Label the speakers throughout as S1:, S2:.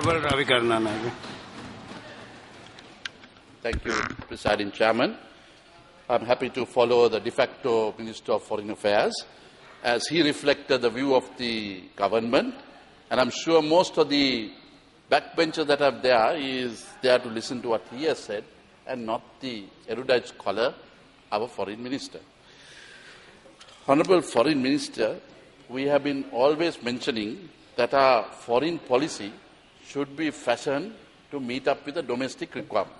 S1: Honourable Ravi Karunanayake.
S2: Thank you, Presiding Chairman. I'm happy to follow the de facto Minister of Foreign Affairs as he reflected the view of the government, and I'm sure most of the backbenchers that are there is there to listen to what he has said and not the erudite scholar, our Foreign Minister. Honourable Foreign Minister, we have been always mentioning that our foreign policy should be fashioned to meet up with the domestic requirement.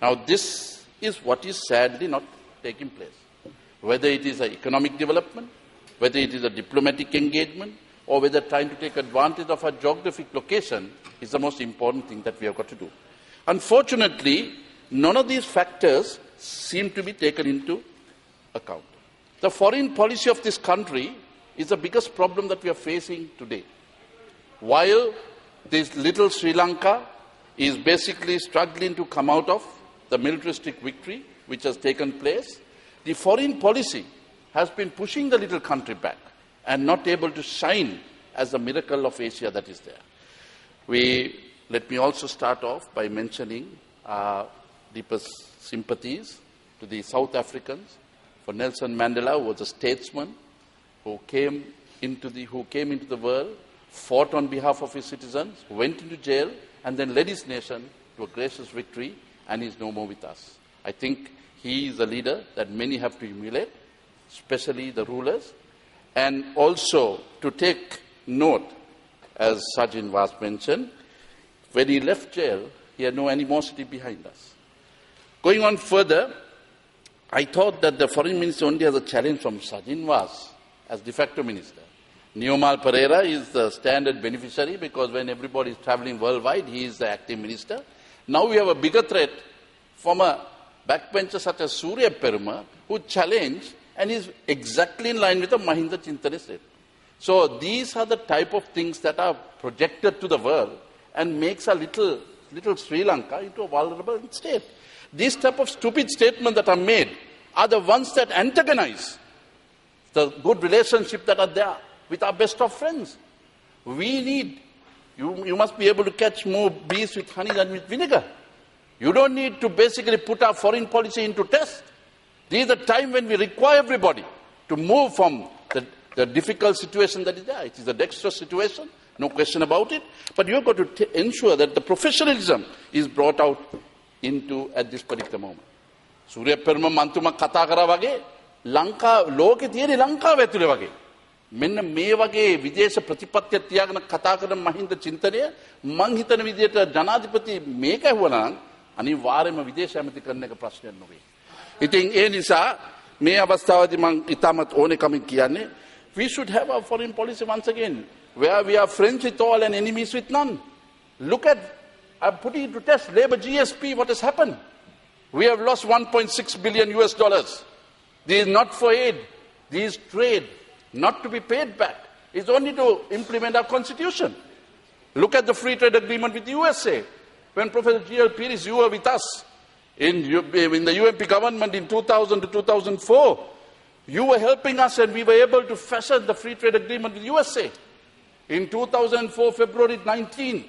S2: Now, this is what is sadly not taking place. Whether it is economic development, whether it is a diplomatic engagement, or whether trying to take advantage of our geographic location is the most important thing that we have got to do. Unfortunately, none of these factors seem to be taken into account. The foreign policy of this country is the biggest problem that we are facing today. While this little Sri Lanka is basically struggling to come out of the militaristic victory which has taken place, the foreign policy has been pushing the little country back and not able to shine as the miracle of Asia that is there. Let me also start off by mentioning our deepest sympathies to the South Africans, for Nelson Mandela, who was a statesman who came into the world, fought on behalf of his citizens, went into jail, and then led his nation to a gracious victory, and is no more with us. I think he is a leader that many have to emulate, especially the rulers, and also to take note, as Sajin was mentioned, when he left jail, he had no animosity behind us. Going on further, I thought that the foreign minister only has a challenge from Sajin Was as de facto minister. Neomal Pereira is the standard beneficiary because when everybody is travelling worldwide, he is the acting minister. Now we have a bigger threat from a backbencher such as Surya Peruma, who challenged and is exactly in line with the Mahinda Chintane statement. So these are the type of things that are projected to the world and makes a little Sri Lanka into a vulnerable state. These type of stupid statements that are made are the ones that antagonize the good relationship that are there with our best of friends. You must be able to catch more bees with honey than with vinegar. You don't need to basically put our foreign policy into test. This is the time when we require everybody to move from the difficult situation that is there. It is a dexterous situation, no question about it. But you've got to ensure that the professionalism is brought out into at this particular moment. Surya Peruma Mantuma Kata Kara wage, Lanka, Loke Thiyani Lanka Vetule wage. මෙන්න මේ වගේ විදේශ ප්‍රතිපත්තිය තියාගෙන කතා කරන මහින්ද චින්තනය මං හිතන විදිහට ජනාධිපති මේක ඇහුවා නම් අනිවාර්යයෙන්ම විදේශ ඇමති කරන එක ප්‍රශ්නයක් නෙවෙයි. ඉතින් ඒ නිසා මේ අවස්ථාවේදී මං ඉතාමත් ඕනෙකමින් කියන්නේ we should have our foreign policy once again where we are friends with all and enemies with none. Look at, I'm putting it to test Labour GSP, what has happened. We have lost $1.6 billion US. This is not for aid, this is trade, not to be paid back. It's only to implement our constitution. Look at the free trade agreement with the USA. When Professor G.L. Pires, you were with us in the UMP government in 2000 to 2004, you were helping us and we were able to fashion the free trade agreement with the USA. In 2004, February 19th,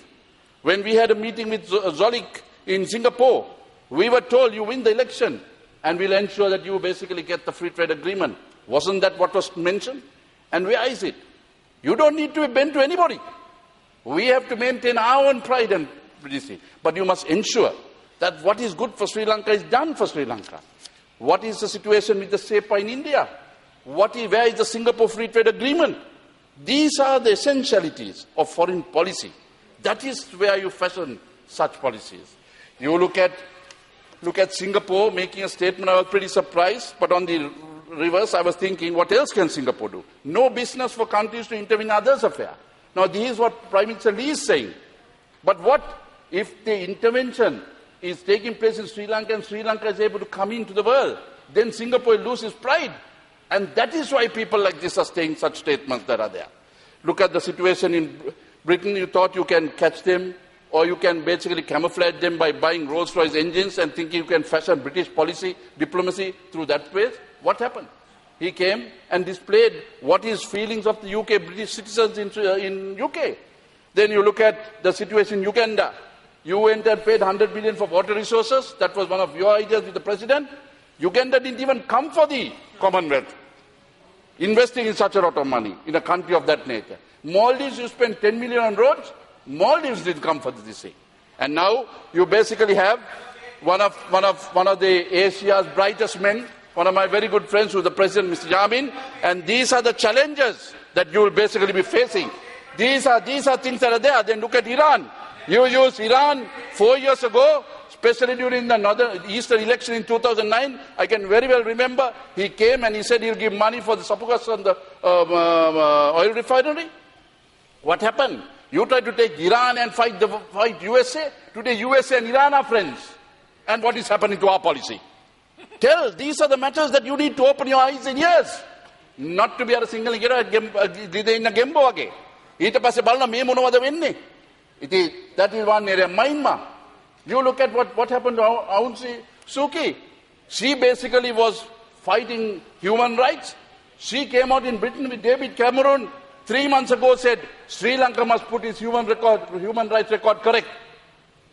S2: when we had a meeting with Zolik in Singapore, we were told you win the election and we'll ensure that you basically get the free trade agreement. Wasn't that what was mentioned? And where is it? You don't need to bend to anybody. We have to maintain our own pride and prejudice. But you must ensure that what is good for Sri Lanka is done for Sri Lanka. What is the situation with the SEPA in India? Where is the Singapore Free Trade Agreement? These are the essentialities of foreign policy. That is where you fashion such policies. You look at Singapore making a statement. I was pretty surprised, but on the reverse, I was thinking, what else can Singapore do? No business for countries to intervene in others' affairs. Now, this is what Prime Minister Lee is saying. But what if the intervention is taking place in Sri Lanka and Sri Lanka is able to come into the world? Then Singapore will lose its pride. And that is why people like this are saying such statements that are there. Look at the situation in Britain. You thought you can catch them, or you can basically camouflage them by buying Rolls-Royce engines and thinking you can fashion British policy, diplomacy through that way. What happened? He came and displayed what his feelings of the UK, British citizens in UK. Then you look at the situation in Uganda. You went and paid 100 billion for water resources. That was one of your ideas with the president. Uganda didn't even come for the Commonwealth, investing in such a lot of money in a country of that nature. Maldives, you spent 10 million on roads. Maldives didn't come for this thing. And now you basically have one of the Asia's brightest men, one of my very good friends who is the president, Mr. Yamin, and these are the challenges that you will basically be facing. These are things that are there. Then look at Iran. You used Iran 4 years ago, especially during the Eastern election in 2009. I can very well remember he came and he said he'll give money for the Sapukas on the oil refinery. What happened? You tried to take Iran and fight USA. Today USA and Iran are friends. And what is happening to our policy? These are the matters that you need to open your eyes and ears. Not to be a single in a Gembo again. That is one area. Myanmar. You look at what happened to Aung San Suu Kyi. She basically was fighting human rights. She came out in Britain with David Cameron 3 months ago, said Sri Lanka must put its human rights record correct,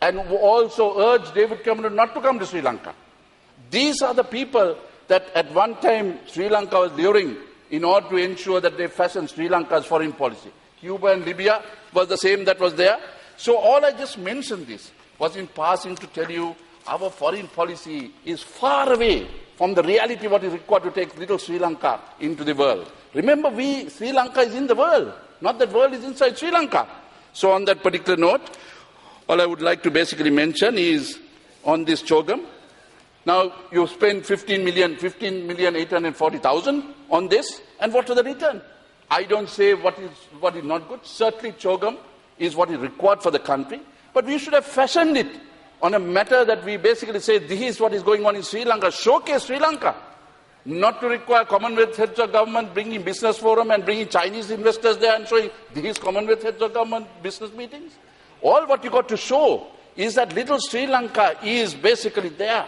S2: and also urged David Cameron not to come to Sri Lanka. These are the people that at one time Sri Lanka was luring in order to ensure that they fashioned Sri Lanka's foreign policy. Cuba and Libya was the same that was there. So all I just mentioned this was in passing to tell you our foreign policy is far away from the reality what is required to take little Sri Lanka into the world. Remember, Sri Lanka is in the world, not that world is inside Sri Lanka. So on that particular note, all I would like to basically mention is on this CHOGM. Now, you spend 15,840,000 on this, and what was the return? I don't say what is not good. Certainly, CHOGM is what is required for the country, but we should have fashioned it on a matter that we basically say, this is what is going on in Sri Lanka, showcase Sri Lanka. Not to require Commonwealth heads of government bringing business forum and bringing Chinese investors there and showing these Commonwealth heads of government business meetings. All what you got to show is that little Sri Lanka is basically there.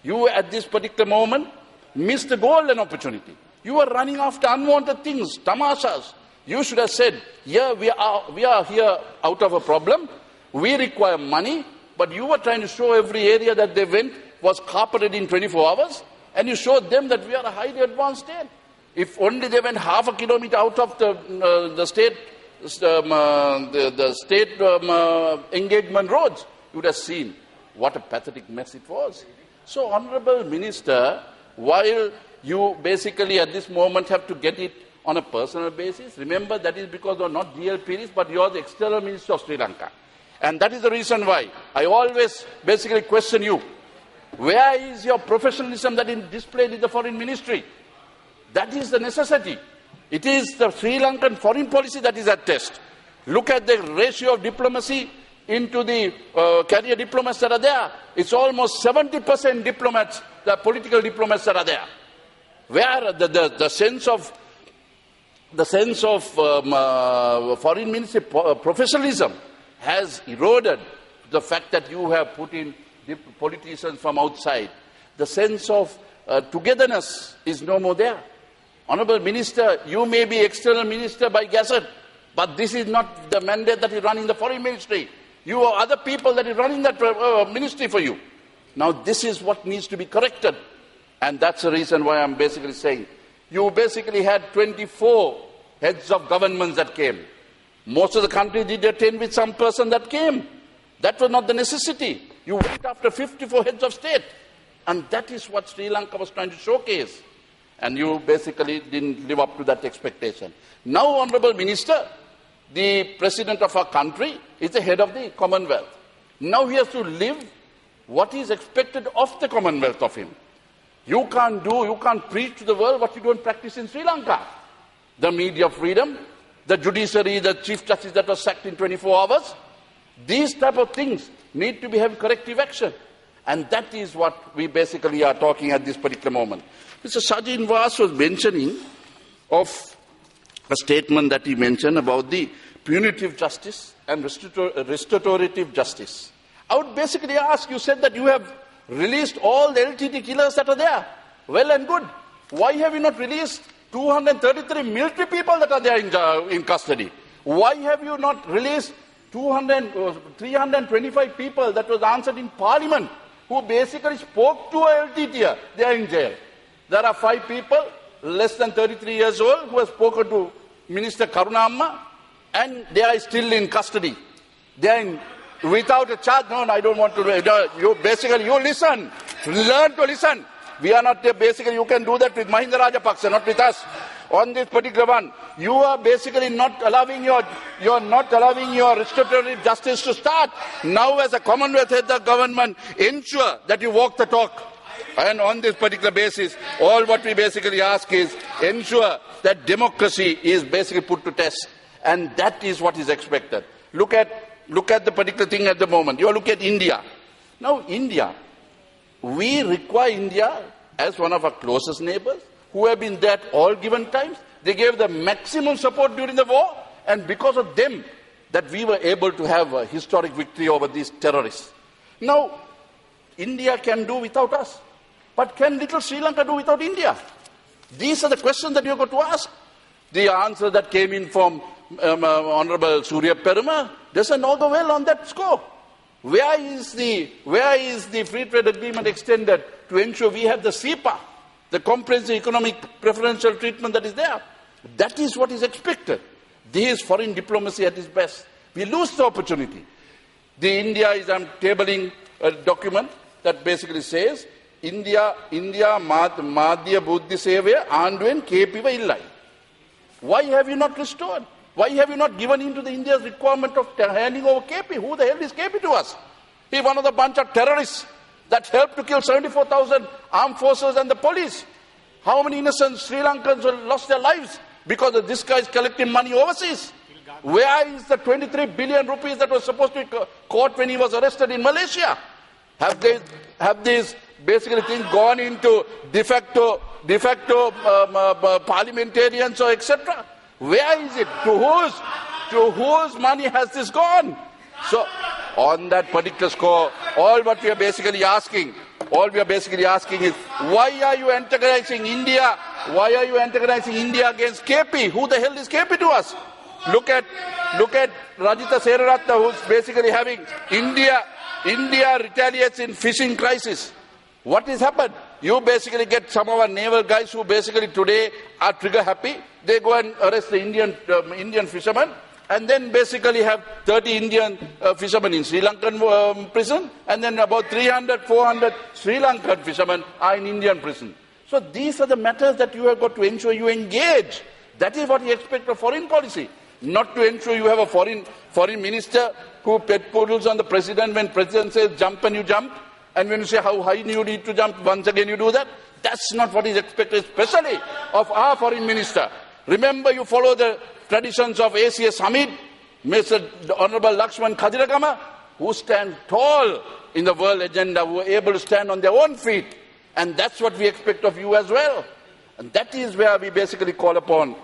S2: You at this particular moment missed the golden opportunity. You are running after unwanted things, tamashas. You should have said, yeah, we are here out of a problem. We require money, but you were trying to show every area that they went was carpeted in 24 hours. And you showed them that we are a highly advanced state. If only they went half a kilometer out of the state engagement roads, you would have seen what a pathetic mess it was. So, Honourable Minister, while you basically at this moment have to get it on a personal basis, remember that is because you are not DLPs, but you are the External Minister of Sri Lanka. And that is the reason why I always basically question you. Where is your professionalism that is displayed in the foreign ministry? That is the necessity. It is the Sri Lankan foreign policy that is at test. Look at the ratio of diplomacy into the career diplomats that are there. It's almost 70% diplomats, the political diplomats that are there. Where the sense of foreign ministry professionalism has eroded. The fact that you have put in politicians from outside, the sense of togetherness is no more there. Honourable Minister, you may be External Minister by gazette, but this is not the mandate that is running the Foreign Ministry. You are other people that is running that ministry for you. Now this is what needs to be corrected, and that's the reason why I'm basically saying, you basically had 24 heads of governments that came. Most of the country did attend with some person that came. That was not the necessity. You went after 54 heads of state. And that is what Sri Lanka was trying to showcase. And you basically didn't live up to that expectation. Now, Honourable Minister, the President of our country is the head of the Commonwealth. Now he has to live what is expected of the Commonwealth of him. You can't preach to the world what you don't practice in Sri Lanka. The media freedom, the judiciary, the Chief Justice that was sacked in 24 hours. These type of things need to have corrective action. And that is what we basically are talking at this particular moment. Mr. Sajin Vas was mentioning of a statement that he mentioned about the punitive justice and restorative justice. I would basically ask, you said that you have released all the LTT killers that are there. Well and good. Why have you not released 233 military people that are there in custody? Why have you not released 325 people that was answered in Parliament who basically spoke to a LTT? They are in jail. There are 5 people, less than 33 years old, who have spoken to Minister Karunamma, and they are still in custody. They are in, without a charge. No, I don't want to. You basically, you listen. Learn to listen. We are not basically, you can do that with Mahinda Rajapaksa, not with us. On this particular one, you are basically not allowing your restorative justice to start. Now, as a Commonwealth head of government, ensure that you walk the talk. And on this particular basis, all what we basically ask is ensure that democracy is basically put to test. And that is what is expected. Look at the particular thing at the moment. You look at India. Now, India, we require India as one of our closest neighbors, who have been there at all given times. They gave the maximum support during the war, and because of them, that we were able to have a historic victory over these terrorists. Now, India can do without us, but can little Sri Lanka do without India? These are the questions that you have got to ask. The answer that came in from Honorable Surya Peruma doesn't augur well on that score. Where is the free trade agreement extended to ensure we have the CEPA, the comprehensive economic preferential treatment that is there? That is what is expected. This is foreign diplomacy at its best. We lose the opportunity. I'm tabling a document that basically says, India Madhya Buddhi Sevaya Andwen Kepiva Illai. Why have you not restored? Why have you not given in to the India's requirement of handing over KP? Who the hell is KP to us? He's one of the bunch of terrorists that helped to kill 74,000 armed forces and the police. How many innocent Sri Lankans lost their lives because of this guy is collecting money overseas? Where is the 23 billion rupees that was supposed to be caught when he was arrested in Malaysia? Have these basically things gone into de facto parliamentarians or etc.? Where is it? To whose money has this gone? So, on that particular score, all we are basically asking is, why are you antagonizing India? Why are you antagonizing India against KP? Who the hell is KP to us? Look at Rajitha Seraratna, who's basically having India retaliates in fishing crisis. What has happened? You basically get some of our naval guys who basically today are trigger happy. They go and arrest the Indian fishermen, and then basically have 30 Indian fishermen in Sri Lankan prison, and then about 300, 400 Sri Lankan fishermen are in Indian prison. So these are the matters that you have got to ensure you engage. That is what you expect of foreign policy. Not to ensure you have a foreign minister who pet poodles on the president when president says jump and you jump. And when you say how high you need to jump, once again you do that. That's not what is expected, especially of our foreign minister. Remember, you follow the traditions of ACS Hamid, Mr. Honorable Lakshman Khadiragama, who stand tall in the world agenda, who are able to stand on their own feet. And that's what we expect of you as well. And that is where we basically call upon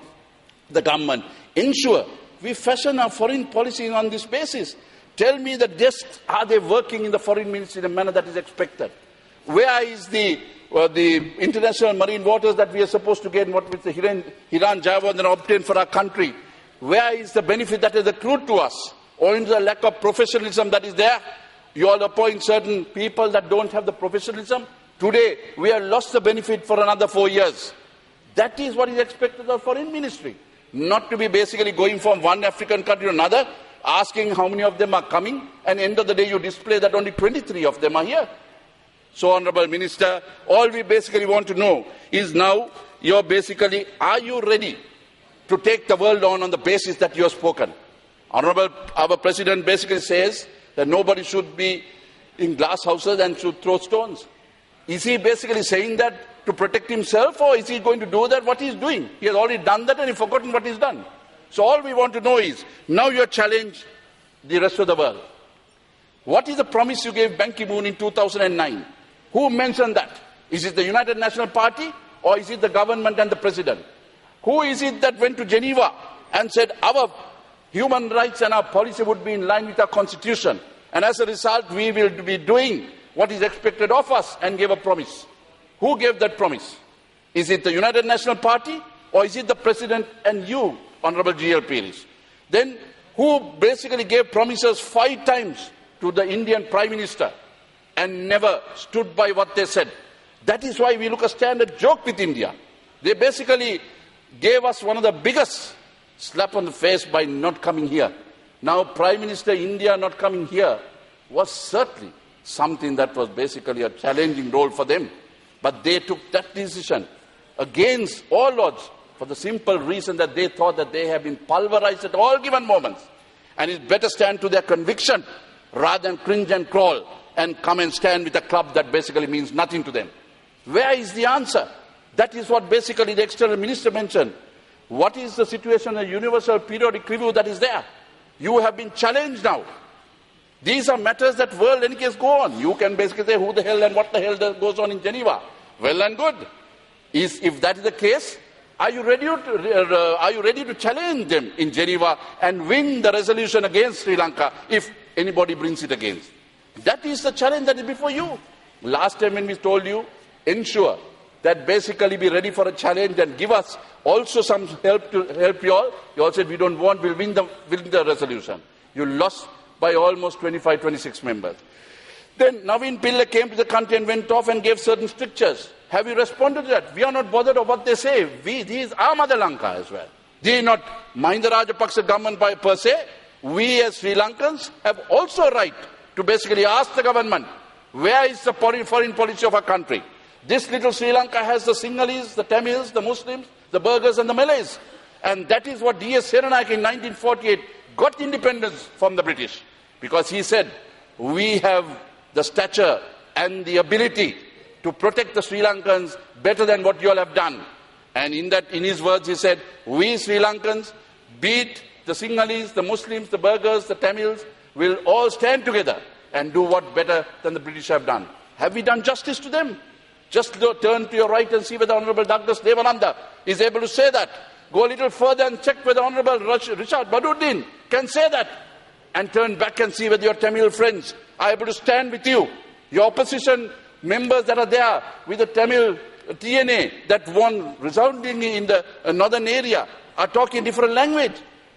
S2: the government. Ensure we fashion our foreign policy on this basis. Tell me the desks, are they working in the foreign ministry in a manner that is expected? Where is the international marine waters that we are supposed to get, what with the Hiran Java and obtained for our country? Where is the benefit that is accrued to us? Or is the lack of professionalism that is there? You all appoint certain people that don't have the professionalism. Today, we have lost the benefit for another 4 years. That is what is expected of foreign ministry. Not to be basically going from one African country to another, asking how many of them are coming, and end of the day you display that only 23 of them are here. So, Honourable Minister, all we basically want to know is now, are you ready to take the world on the basis that you have spoken? Our President basically says that nobody should be in glass houses and should throw stones. Is he basically saying that to protect himself, or is he going to do that what he is doing? He has already done that and he's forgotten what he's done. So all we want to know is, now you challenge the rest of the world. What is the promise you gave Ban Ki-moon in 2009? Who mentioned that? Is it the United National Party, or is it the government and the president? Who is it that went to Geneva and said our human rights and our policy would be in line with our constitution, and as a result we will be doing what is expected of us, and gave a promise? Who gave that promise? Is it the United National Party, or is it the president and you, Honourable G.L. Peiris? then who basically gave promises 5 times to the Indian Prime Minister and never stood by what they said. That is why we look a standard joke with India. They basically gave us one of the biggest slap on the face by not coming here. Now, Prime Minister India not coming here was certainly something that was basically a challenging role for them. But they took that decision against all odds for the simple reason that they thought that they have been pulverized at all given moments. And it's better stand to their conviction rather than cringe and crawl and come and stand with a club that basically means nothing to them. Where is the answer? That is what basically the external minister mentioned. What is the situation in the universal periodic review that is there? You have been challenged now. These are matters that will, in any case, go on. You can basically say who the hell and what the hell goes on in Geneva. Well and good. If that is the case, are you ready to challenge them in Geneva and win the resolution against Sri Lanka if anybody brings it against? That is the challenge that is before you. Last time when we told you, ensure that basically be ready for a challenge and give us also some help to help you all. You all said we don't want, we'll win the resolution. You lost by almost 25, 26 members. Then Naveen Pillai came to the country and went off and gave certain strictures. Have you responded to that? We are not bothered of what they say. These are Mother Lanka as well. They are not Mahinda Rajapaksa government per se. We as Sri Lankans have also a right to basically ask the government, where is the foreign policy of our country? This little Sri Lanka has the Sinhalese, the Tamils, the Muslims, the Burghers and the Malays. And that is what D.S. Seranayake in 1948 got independence from the British. Because he said, we have the stature and the ability to protect the Sri Lankans better than what you all have done. And in his words he said, we Sri Lankans, beat the Sinhalese, the Muslims, the Burghers, the Tamils, will all stand together and do what better than the British have done. Have we done justice to them? Just turn to your right and see whether Honourable Douglas Devananda is able to say that. Go a little further and check whether Honourable Richard Baduddin can say that. And turn back and see whether your Tamil friends are able to stand with you. Your opposition members that are there with the Tamil TNA that won resoundingly in the northern area are talking different language.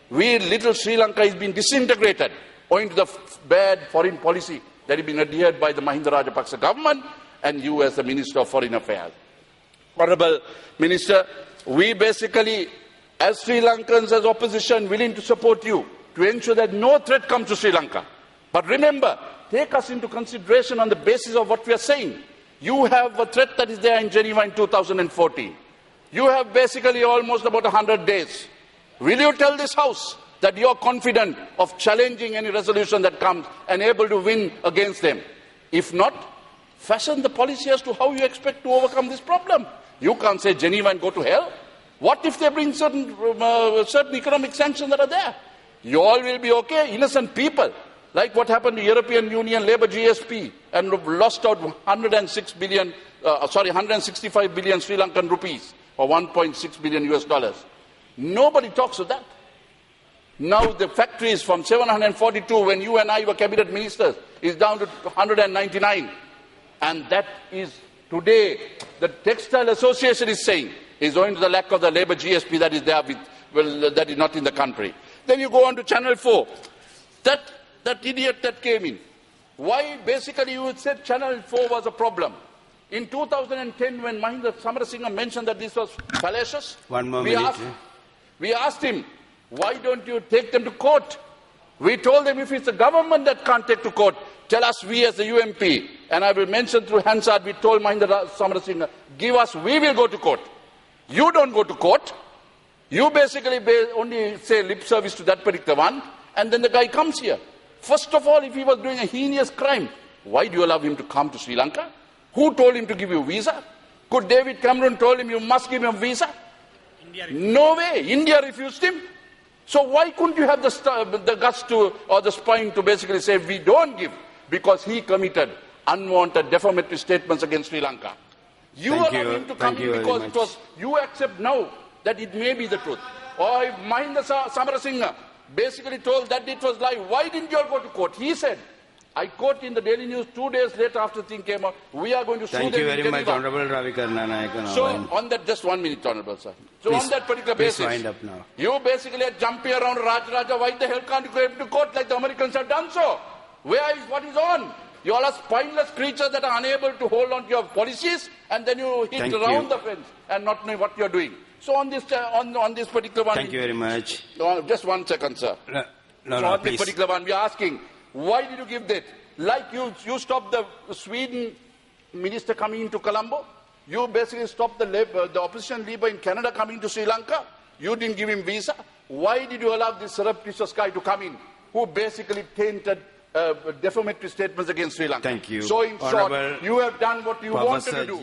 S2: We, little Sri Lanka, is being disintegrated owing to the bad foreign policy that has been adhered by the Mahinda Rajapaksa government and you as the Minister of Foreign Affairs. Honourable Minister, we basically, as Sri Lankans, as opposition, willing to support you to ensure that no threat comes to Sri Lanka. But remember, take us into consideration on the basis of what we are saying. You have a threat that is there in Geneva in 2014. You have basically almost about 100 days. Will you tell this House that you are confident of challenging any resolution that comes and able to win against them? If not, fashion the policy as to how you expect to overcome this problem. You can't say Geneva and go to hell. What if they bring certain economic sanctions that are there? You all will be okay, innocent people. Like what happened to European Union Labour GSP and lost out 165 billion Sri Lankan rupees or 1.6 billion US dollars. Nobody talks of that. Now the factories from 742 when you and I were cabinet ministers is down to 199. And that is today, the Textile Association is saying, is owing to the lack of the labour GSP that is there, that is not in the country. Then you go on to Channel 4. That idiot that came in. Why basically you said Channel 4 was a problem? In 2010 when Mahinda Samarasinghe mentioned that this was fallacious, we asked him, why don't you take them to court? We told them if it's the government that can't take to court, tell us we as the UMP. And I will mention through Hansard, we told Mahinda Samarasinghe, give us, we will go to court. You don't go to court. You basically only say lip service to that particular one, and then the guy comes here. First of all, if he was doing a heinous crime, why do you allow him to come to Sri Lanka? Who told him to give you a visa? Could David Cameron told him you must give him a visa? No way. India refused him. So why couldn't you have the guts to, or the spine to basically say we don't give because he committed unwanted defamatory statements against Sri Lanka? You allow him to come in because it was, you accept now that it may be the truth. Or if Mahinda Samarasinghe basically told that it was lie, why didn't you all go to court? He said, I quote in the Daily News 2 days later after the thing came out, we are going to sue them.
S1: Thank you very much, Honourable Ravi Karunanayake.
S2: So on that, just 1 minute, Honourable Sir. So
S1: please,
S2: on that particular
S1: please
S2: basis,
S1: wind up now.
S2: You basically are jumping around Raja. Why the hell can't you go to court like the Americans have done so? What is on? You all are spineless creatures that are unable to hold on to your policies, and then you hit around the fence and not know what you are doing. So on this particular one...
S1: Thank you very much.
S2: Just 1 second, sir. On this particular one, we are asking, why did you give that? Like you stopped the Sweden minister coming into Colombo. You basically stopped the opposition leader in Canada coming to Sri Lanka. You didn't give him visa. Why did you allow this surreptitious guy to come in, who basically tainted defamatory statements against Sri Lanka?
S1: Thank you.
S2: So in short, you have done what you wanted to do.